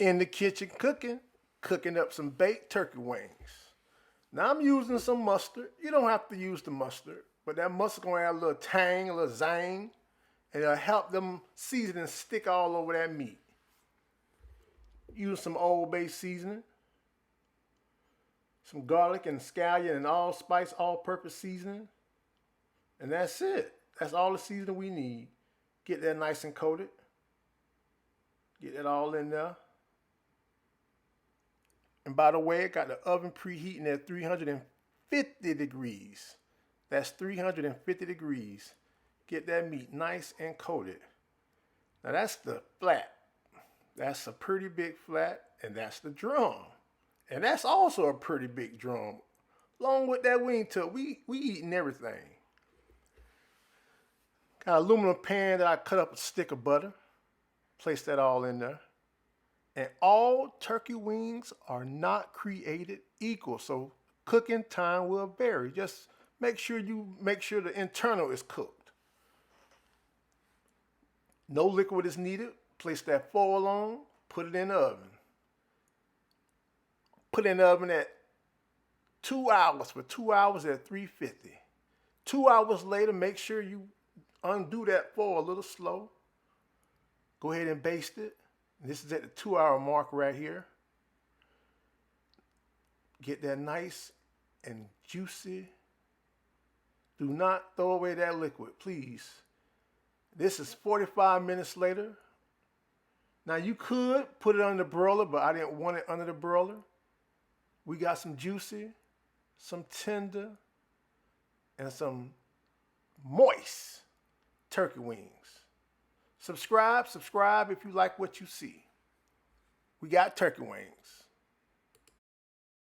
in the kitchen cooking up some baked turkey wings. Now I'm using some mustard. You don't have to use the mustard, but that mustard gonna add a little tang, a little zang, and it'll help them seasonings stick all over that meat. Use some Old Bay seasoning, some garlic and scallion and allspice all-purpose seasoning, and that's it. That's all the seasoning we need. Get that nice and coated. Get it all in there. And by the way, I got the oven preheating at 350 degrees. That's 350 degrees. Get that meat nice and coated. Now that's the flat. That's a pretty big flat, and that's the drum. And that's also a pretty big drum. Along with that wing tub, we eating everything. Got an aluminum pan that I cut up a stick of butter. Place that all in there. And all turkey wings are not created equal, so cooking time will vary. Just make sure the internal is cooked. No liquid is needed. Place that foil on, put it in the oven. Put it in the oven at 2 hours, for 2 hours at 350. 2 hours later, make sure you undo that foil a little slow. Go ahead and baste it. This is at the 2 hour mark right here. Get that nice and juicy. Do not throw away that liquid, please. This is 45 minutes later. Now you could put it under the broiler, but I didn't want it under the broiler. We got some juicy, some tender, and some moist turkey wings. Subscribe if you like what you see. We got turkey wings.